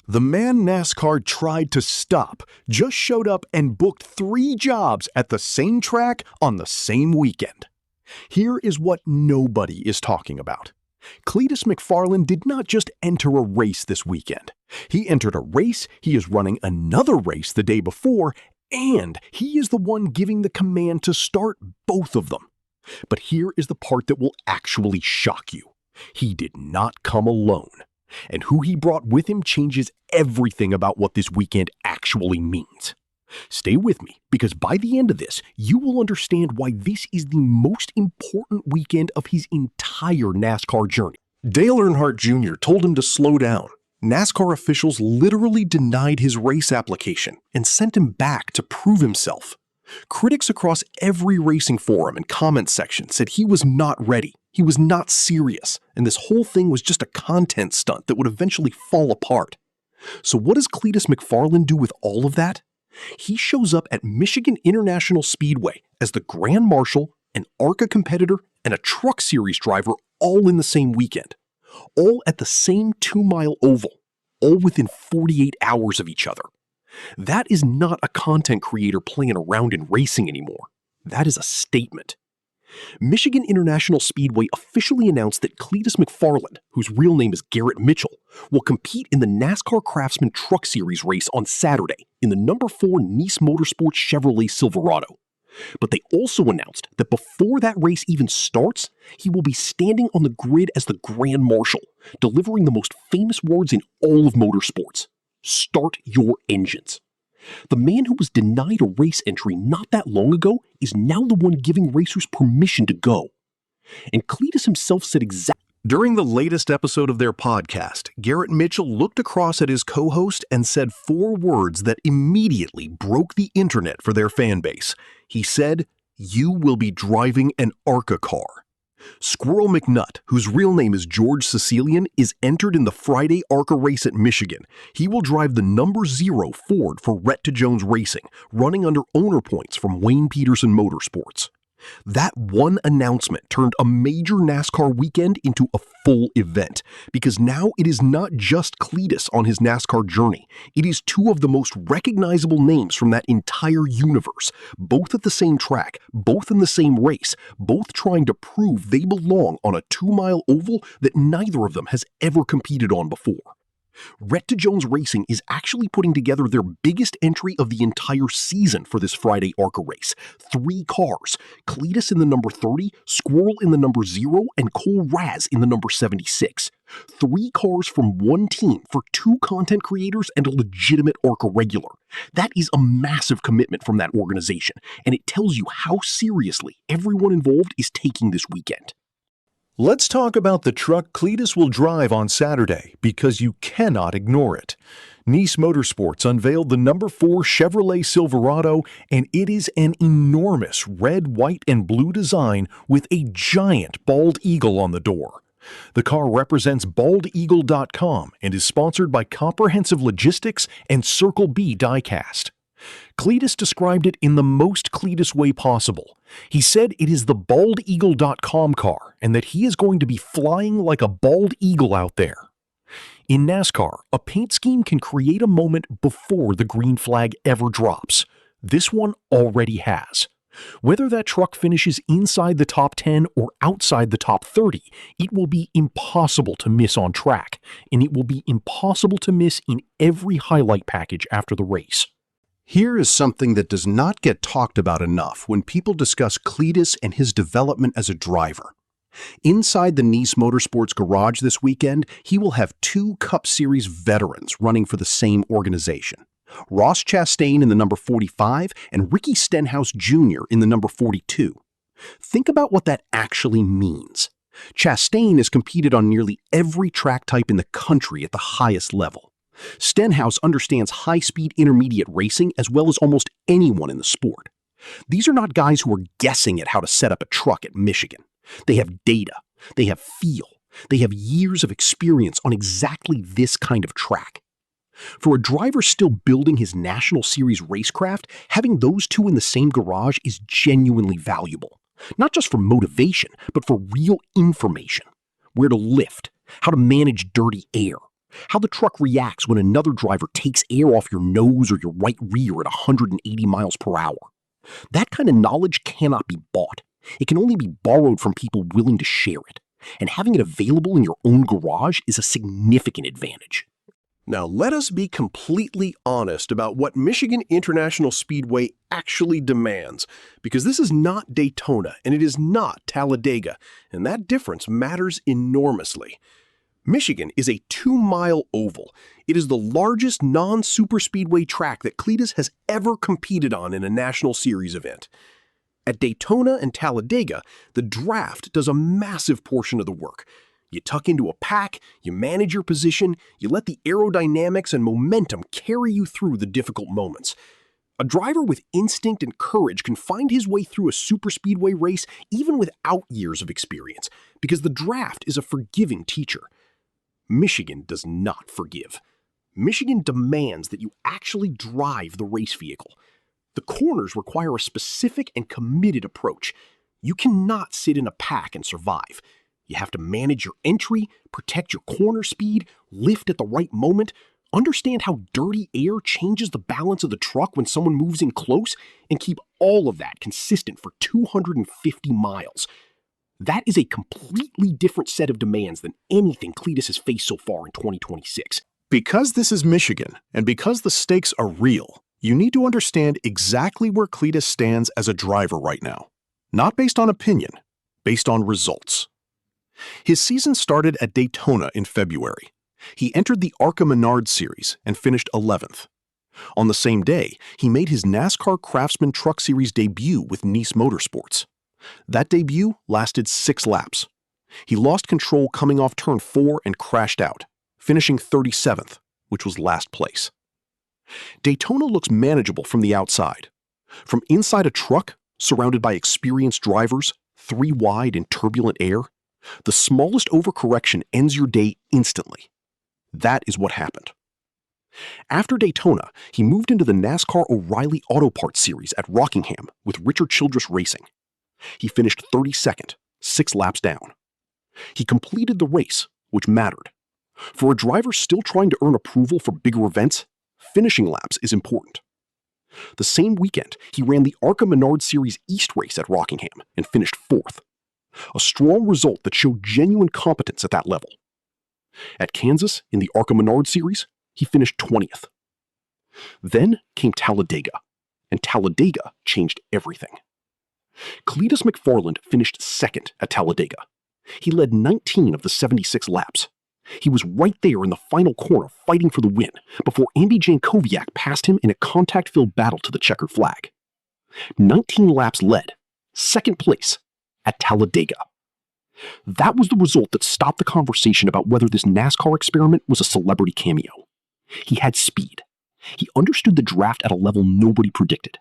The man NASCAR tried to stop just showed up and booked 3 jobs at the same track on the same weekend. Here is what nobody is talking about. Cleetus McFarland did not just enter a race this weekend. He entered a race, he is running another race the day before, and he is the one giving the command to start both of them. But here is the part that will actually shock you. He did not come alone. And who he brought with him changes everything about what this weekend actually means. Stay with me, because by the end of this, you will understand why this is the most important weekend of his entire NASCAR journey. Dale Earnhardt Jr. told him to slow down. NASCAR officials literally denied his race application and sent him back to prove himself. Critics across every racing forum and comment section said he was not ready, he was not serious, and this whole thing was just a content stunt that would eventually fall apart. So what does Cleetus McFarland do with all of that? He shows up at Michigan International Speedway as the Grand Marshal, an ARCA competitor, and a Truck Series driver all in the same weekend. All at the same 2-mile oval, all within 48 hours of each other. That is not a content creator playing around in racing anymore. That is a statement. Michigan International Speedway officially announced that Cleetus McFarland, whose real name is Garrett Mitchell, will compete in the NASCAR Craftsman Truck Series race on Saturday in the number 4 Motorsports Chevrolet Silverado. But they also announced that before that race even starts, he will be standing on the grid as the Grand Marshal, delivering the most famous words in all of motorsports: "Start your engines." The man who was denied a race entry not that long ago is now the one giving racers permission to go. And Cleetus himself said exactly. During the latest episode of their podcast, Garrett Mitchell looked across at his co-host and said 4 words that immediately broke the internet for their fan base. He said, "You will be driving an ARCA car." Squirrel McNutt, whose real name is George Sicilian, is entered in the Friday ARCA race at Michigan. He will drive the number 0 Ford for Rhett to Jones Racing, running under owner points from Wayne Peterson Motorsports. That one announcement turned a major NASCAR weekend into a full event, because now it is not just Cleetus on his NASCAR journey. It is 2 of the most recognizable names from that entire universe, both at the same track, both in the same race, both trying to prove they belong on a 2-mile oval that neither of them has ever competed on before. Rhett to Jones Racing is actually putting together their biggest entry of the entire season for this Friday ARCA race. 3 cars, Cleetus in the number 30, Squirrel in the number 0, and Cole Raz in the number 76. 3 cars from one team for 2 content creators and a legitimate ARCA regular. That is a massive commitment from that organization, and it tells you how seriously everyone involved is taking this weekend. Let's talk about the truck Cleetus will drive on Saturday, because you cannot ignore it. Nice Motorsports unveiled the number 4 Chevrolet Silverado, and it is an enormous red, white, and blue design with a giant bald eagle on the door. The car represents baldeagle.com and is sponsored by Comprehensive Logistics and Circle B Diecast. Cleetus described it in the most Cleetus way possible. He said it is the baldeagle.com car and that he is going to be flying like a bald eagle out there. In NASCAR, a paint scheme can create a moment before the green flag ever drops. This one already has. Whether that truck finishes inside the top 10 or outside the top 30, it will be impossible to miss on track, and it will be impossible to miss in every highlight package after the race. Here is something that does not get talked about enough when people discuss Cleetus and his development as a driver. Inside the Nice Motorsports garage this weekend, he will have 2 Cup Series veterans running for the same organization. Ross Chastain in the number 45 and Ricky Stenhouse Jr. in the number 42. Think about what that actually means. Chastain has competed on nearly every track type in the country at the highest level. Stenhouse understands high-speed intermediate racing as well as almost anyone in the sport. These are not guys who are guessing at how to set up a truck at Michigan. They have data, they have feel, they have years of experience on exactly this kind of track. For a driver still building his National Series racecraft, having those 2 in the same garage is genuinely valuable. Not just for motivation, but for real information. Where to lift, how to manage dirty air, How the truck reacts when another driver takes air off your nose or your right rear at 180 miles per hour. That kind of knowledge cannot be bought. It can only be borrowed from people willing to share it. And having it available in your own garage is a significant advantage. Now, let us be completely honest about what Michigan International Speedway actually demands, because this is not Daytona and it is not Talladega, and that difference matters enormously. Michigan is a 2-mile oval. It is the largest non-superspeedway track that Cleetus has ever competed on in a National Series event. At Daytona and Talladega, the draft does a massive portion of the work. You tuck into a pack, you manage your position, you let the aerodynamics and momentum carry you through the difficult moments. A driver with instinct and courage can find his way through a superspeedway race even without years of experience, because the draft is a forgiving teacher. Michigan does not forgive. Michigan demands that you actually drive the race vehicle. The corners require a specific and committed approach. You cannot sit in a pack and survive. You have to manage your entry, protect your corner speed, lift at the right moment, understand how dirty air changes the balance of the truck when someone moves in close, and keep all of that consistent for 250 miles. That is a completely different set of demands than anything Cleetus has faced so far in 2026. Because this is Michigan, and because the stakes are real, you need to understand exactly where Cleetus stands as a driver right now. Not based on opinion, based on results. His season started at Daytona in February. He entered the ARCA Menards Series and finished 11th. On the same day, he made his NASCAR Craftsman Truck Series debut with Nice Motorsports. That debut lasted 6 laps. He lost control coming off turn 4 and crashed out, finishing 37th, which was last place. Daytona looks manageable from the outside. From inside a truck, surrounded by experienced drivers, 3 wide in turbulent air, the smallest overcorrection ends your day instantly. That is what happened. After Daytona, he moved into the NASCAR O'Reilly Auto Parts Series at Rockingham with Richard Childress Racing. He finished 32nd, 6 laps down. He completed the race, which mattered. For a driver still trying to earn approval for bigger events, finishing laps is important. The same weekend, he ran the ARCA Menards Series East race at Rockingham and finished 4th. A strong result that showed genuine competence at that level. At Kansas, in the ARCA Menards Series, he finished 20th. Then came Talladega, and Talladega changed everything. Cleetus McFarland finished 2nd at Talladega. He led 19 of the 76 laps. He was right there in the final corner fighting for the win before Andy Jankowiak passed him in a contact-filled battle to the checkered flag. 19 laps led, 2nd place, at Talladega. That was the result that stopped the conversation about whether this NASCAR experiment was a celebrity cameo. He had speed. He understood the draft at a level nobody predicted.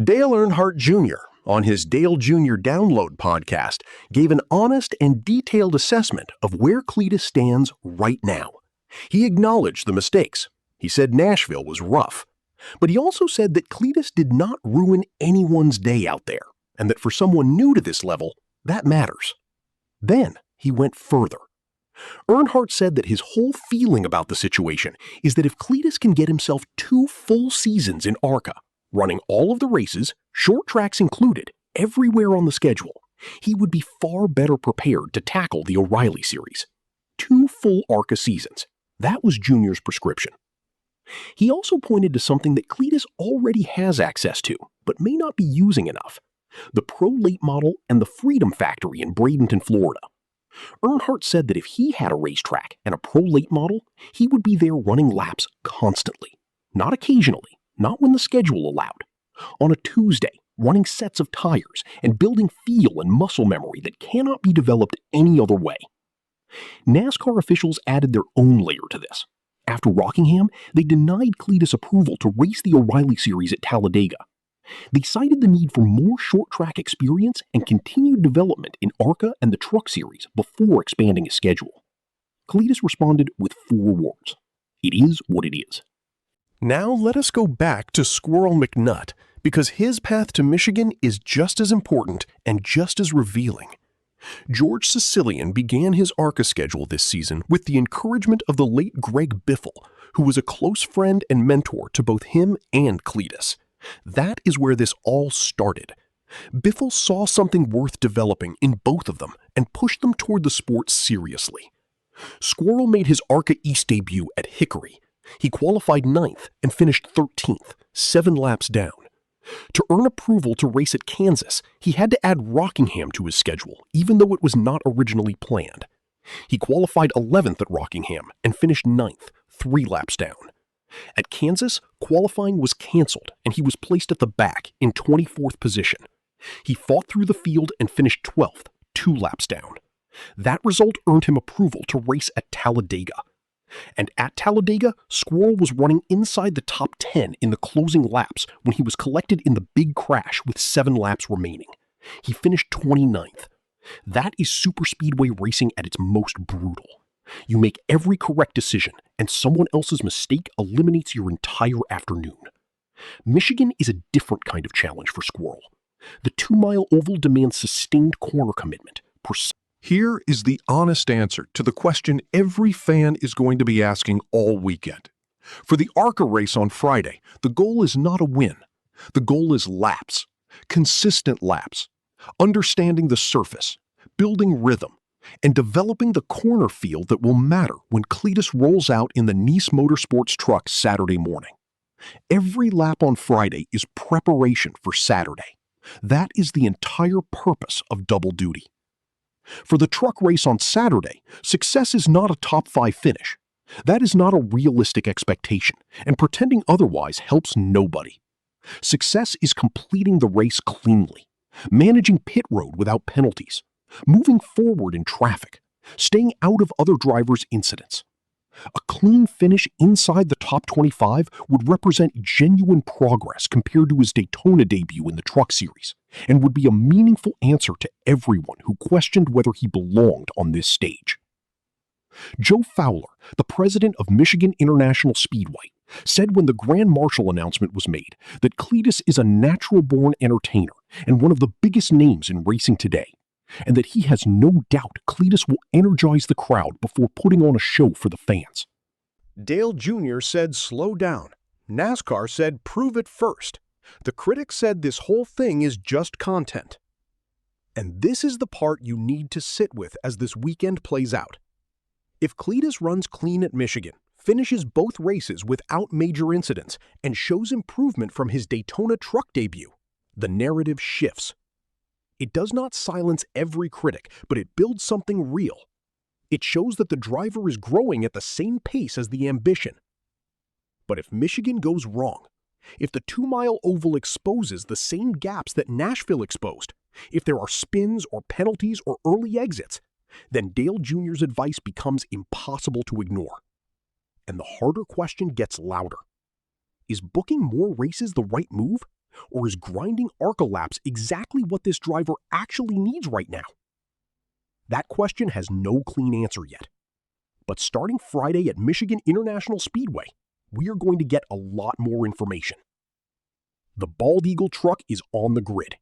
Dale Earnhardt Jr., on his Dale Jr. Download podcast, gave an honest and detailed assessment of where Cleetus stands right now. He acknowledged the mistakes. He said Nashville was rough. But he also said that Cleetus did not ruin anyone's day out there, and that for someone new to this level, that matters. Then he went further. Earnhardt said that his whole feeling about the situation is that if Cleetus can get himself 2 full seasons in ARCA, running all of the races, short tracks included, everywhere on the schedule, he would be far better prepared to tackle the O'Reilly Series. 2 full ARCA seasons. That was Junior's prescription. He also pointed to something that Cleetus already has access to, but may not be using enough: the Pro Late Model and the Freedom Factory in Bradenton, Florida. Earnhardt said that if he had a racetrack and a Pro Late Model, he would be there running laps constantly. Not occasionally, not when the schedule allowed. On a Tuesday, running sets of tires and building feel and muscle memory that cannot be developed any other way. NASCAR officials added their own layer to this. After Rockingham, they denied Cleetus approval to race the O'Reilly Series at Talladega. They cited the need for more short-track experience and continued development in ARCA and the Truck Series before expanding his schedule. Cleetus responded with 4 words: "It is what it is." Now let us go back to Squirrel McNutt, because his path to Michigan is just as important and just as revealing. George Sicilian began his ARCA schedule this season with the encouragement of the late Greg Biffle, who was a close friend and mentor to both him and Cleetus. That is where this all started. Biffle saw something worth developing in both of them and pushed them toward the sport seriously. Squirrel made his ARCA East debut at Hickory. He qualified 9th and finished 13th, 7 laps down. To earn approval to race at Kansas, he had to add Rockingham to his schedule, even though it was not originally planned. He qualified 11th at Rockingham and finished 9th, 3 laps down. At Kansas, qualifying was canceled and he was placed at the back in 24th position. He fought through the field and finished 12th, 2 laps down. That result earned him approval to race at Talladega. And at Talladega, Squirrel was running inside the top 10 in the closing laps when he was collected in the big crash with 7 laps remaining. He finished 29th. That is superspeedway racing at its most brutal. You make every correct decision, and someone else's mistake eliminates your entire afternoon. Michigan is a different kind of challenge for Squirrel. The 2-mile oval demands sustained corner commitment. Here is the honest answer to the question every fan is going to be asking all weekend. For the ARCA race on Friday, the goal is not a win. The goal is laps, consistent laps, understanding the surface, building rhythm, and developing the corner field that will matter when Cleetus rolls out in the Nice Motorsports truck Saturday morning. Every lap on Friday is preparation for Saturday. That is the entire purpose of double duty. For the truck race on Saturday, success is not a top 5 finish. That is not a realistic expectation, and pretending otherwise helps nobody. Success is completing the race cleanly, managing pit road without penalties, moving forward in traffic, staying out of other drivers' incidents. A clean finish inside the top 25 would represent genuine progress compared to his Daytona debut in the Truck Series, and would be a meaningful answer to everyone who questioned whether he belonged on this stage. Joe Fowler, the president of Michigan International Speedway, said when the Grand Marshal announcement was made that Cleetus is a natural-born entertainer and one of the biggest names in racing today, and that he has no doubt Cleetus will energize the crowd before putting on a show for the fans. Dale Jr. said slow down. NASCAR said prove it first. The critics said this whole thing is just content. And this is the part you need to sit with as this weekend plays out. If Cleetus runs clean at Michigan, finishes both races without major incidents, and shows improvement from his Daytona truck debut, the narrative shifts. It does not silence every critic, but it builds something real. It shows that the driver is growing at the same pace as the ambition. But if Michigan goes wrong, if the 2-mile oval exposes the same gaps that Nashville exposed, if there are spins or penalties or early exits, then Dale Jr.'s advice becomes impossible to ignore. And the harder question gets louder. Is booking more races the right move? Or is grinding ARCA laps exactly what this driver actually needs right now? That question has no clean answer yet. But starting Friday at Michigan International Speedway, we are going to get a lot more information. The Bald Eagle truck is on the grid.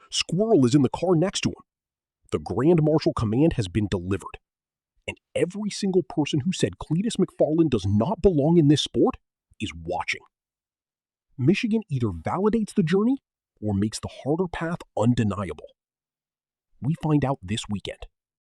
Squirrel is in the car next to him. The Grand Marshal command has been delivered. And every single person who said Cleetus McFarland does not belong in this sport is watching. Michigan either validates the journey or makes the harder path undeniable. We find out this weekend.